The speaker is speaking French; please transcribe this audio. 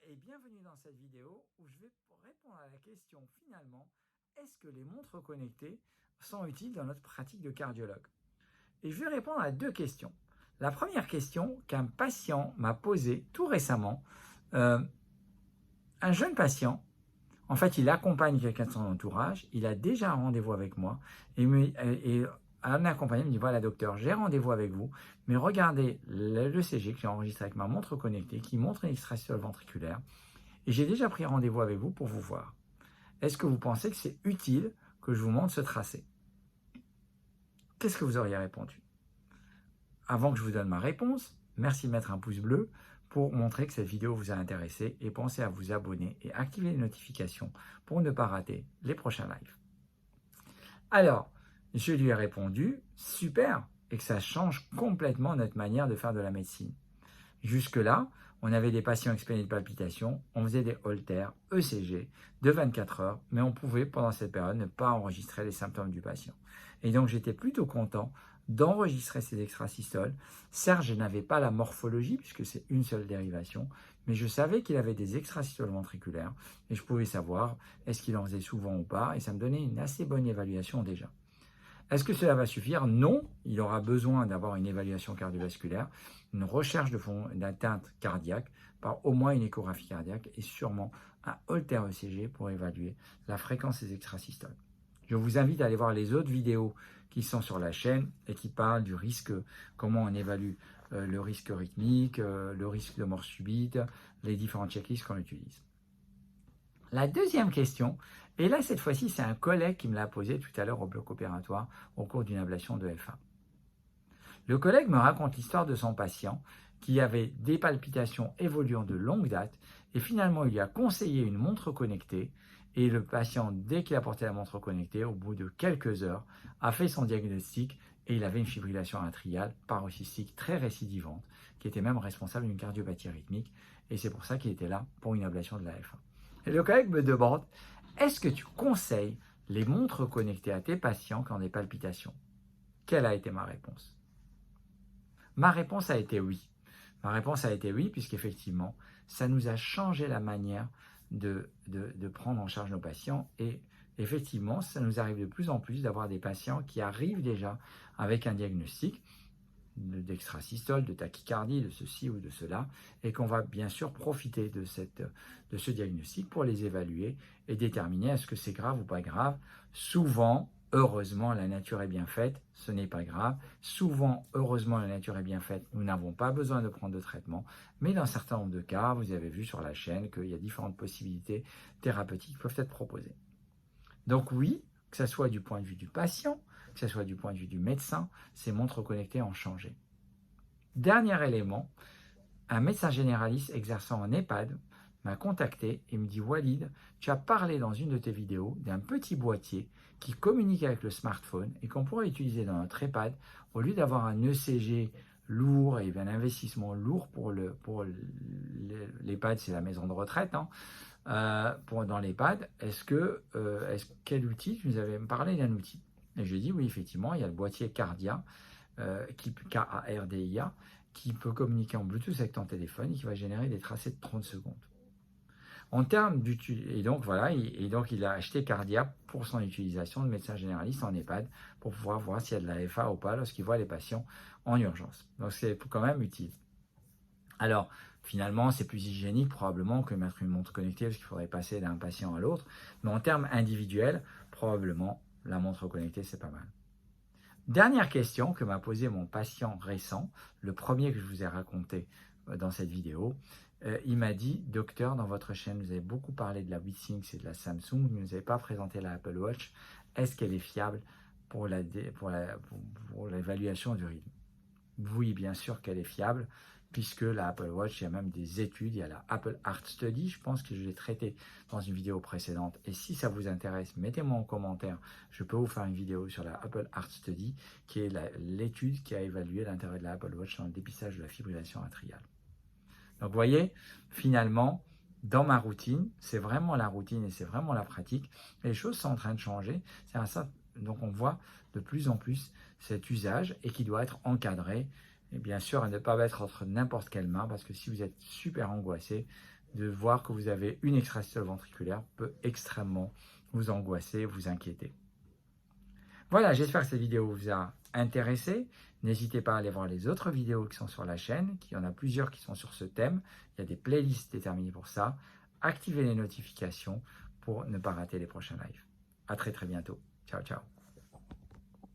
et bienvenue dans cette vidéo où je vais répondre à la question finalement, est-ce que les montres connectées sont utiles dans notre pratique de cardiologue? Et je vais répondre à deux questions. La première question qu'un patient m'a posée tout récemment, un jeune patient, en fait il accompagne quelqu'un de son entourage, il a déjà un rendez-vous avec moi et un accompagné me dit, voilà docteur, j'ai rendez-vous avec vous, mais regardez l'ECG que j'ai enregistré avec ma montre connectée qui montre une extrasystole ventriculaire et j'ai déjà pris rendez-vous avec vous pour vous voir. Est-ce que vous pensez que c'est utile que je vous montre ce tracé? Qu'est-ce que vous auriez répondu? Avant que je vous donne ma réponse, merci de mettre un pouce bleu pour montrer que cette vidéo vous a intéressé et pensez à vous abonner et activer les notifications pour ne pas rater les prochains lives. Alors, je lui ai répondu, super, et que ça change complètement notre manière de faire de la médecine. Jusque-là, on avait des patients expérimentés de palpitations, on faisait des holters, ECG, de 24 heures, mais on pouvait, pendant cette période, ne pas enregistrer les symptômes du patient. Et donc, j'étais plutôt content d'enregistrer ces extrasystoles. Certes, je n'avais pas la morphologie, puisque c'est une seule dérivation, mais je savais qu'il avait des extrasystoles ventriculaires, et je pouvais savoir est-ce qu'il en faisait souvent ou pas, et ça me donnait une assez bonne évaluation déjà. Est-ce que cela va suffire? Non, il aura besoin d'avoir une évaluation cardiovasculaire, une recherche d'atteinte cardiaque, par au moins une échographie cardiaque et sûrement un Holter ECG pour évaluer la fréquence des extrasystoles. Je vous invite à aller voir les autres vidéos qui sont sur la chaîne et qui parlent du risque, comment on évalue le risque rythmique, le risque de mort subite, les différentes checklists qu'on utilise. La deuxième question, et là cette fois-ci c'est un collègue qui me l'a posée tout à l'heure au bloc opératoire au cours d'une ablation de F1. Le collègue me raconte l'histoire de son patient qui avait des palpitations évoluant de longue date et finalement il lui a conseillé une montre connectée et le patient, dès qu'il a porté la montre connectée, au bout de quelques heures, a fait son diagnostic et il avait une fibrillation atriale paroxystique très récidivante qui était même responsable d'une cardiopathie rythmique et c'est pour ça qu'il était là pour une ablation de la F1. Et le collègue me demande, est-ce que tu conseilles les montres connectées à tes patients qui ont des palpitations? Quelle a été ma réponse? Ma réponse a été oui. Ma réponse a été oui, puisqu'effectivement, ça nous a changé la manière de prendre en charge nos patients. Et effectivement, ça nous arrive de plus en plus d'avoir des patients qui arrivent déjà avec un diagnostic d'extrasystole, de tachycardie, de ceci ou de cela, et qu'on va bien sûr profiter de ce diagnostic pour les évaluer et déterminer est-ce que c'est grave ou pas grave. Souvent, heureusement, la nature est bien faite, ce n'est pas grave. Souvent, heureusement, la nature est bien faite, nous n'avons pas besoin de prendre de traitement, mais dans un certain nombre de cas, vous avez vu sur la chaîne qu'il y a différentes possibilités thérapeutiques qui peuvent être proposées. Donc oui, que ce soit du point de vue du patient, que ce soit du point de vue du médecin, ces montres connectées ont changé. Dernier élément, un médecin généraliste exerçant en EHPAD m'a contacté et me dit « Walid, tu as parlé dans une de tes vidéos d'un petit boîtier qui communique avec le smartphone et qu'on pourrait utiliser dans notre EHPAD au lieu d'avoir un ECG lourd et un investissement lourd pour l'EHPAD, c'est la maison de retraite, hein, dans l'EHPAD, quel outil? Tu nous avais parlé d'un outil. Et je lui ai dit, oui, effectivement, il y a le boîtier Cardia, K-A-R-D-I-A, qui peut communiquer en Bluetooth avec ton téléphone et qui va générer des tracés de 30 secondes. En termes d'utilisation, et donc voilà, il a acheté Cardia pour son utilisation de médecin généraliste en EHPAD pour pouvoir voir s'il y a de la FA ou pas lorsqu'il voit les patients en urgence. Donc c'est quand même utile. Alors, finalement, c'est plus hygiénique probablement que mettre une montre connectée parce qu'il faudrait passer d'un patient à l'autre. Mais en termes individuels, probablement, la montre connectée, c'est pas mal. Dernière question que m'a posée mon patient récent, le premier que je vous ai raconté dans cette vidéo. Il m'a dit, docteur, dans votre chaîne, vous avez beaucoup parlé de la WeSync et de la Samsung, vous ne nous avez pas présenté la Apple Watch. Est-ce qu'elle est fiable pour l'évaluation du rythme? Oui, bien sûr qu'elle est fiable, puisque la Apple Watch, il y a même des études, il y a la Apple Heart Study, je pense que je l'ai traité dans une vidéo précédente, et si ça vous intéresse, mettez-moi en commentaire, je peux vous faire une vidéo sur la Apple Heart Study, qui est l'étude qui a évalué l'intérêt de la Apple Watch dans le dépistage de la fibrillation atriale. Donc vous voyez, finalement, dans ma routine, c'est vraiment la routine et c'est vraiment la pratique, et les choses sont en train de changer, c'est ça. Donc on voit de plus en plus cet usage et qui doit être encadré Et bien sûr, à ne pas mettre entre n'importe quelle main, parce que si vous êtes super angoissé, de voir que vous avez une extrasystole ventriculaire peut extrêmement vous angoisser, vous inquiéter. Voilà, j'espère que cette vidéo vous a intéressé. N'hésitez pas à aller voir les autres vidéos qui sont sur la chaîne, il y en a plusieurs qui sont sur ce thème. Il y a des playlists déterminées pour ça. Activez les notifications pour ne pas rater les prochains lives. À très bientôt. Ciao, ciao.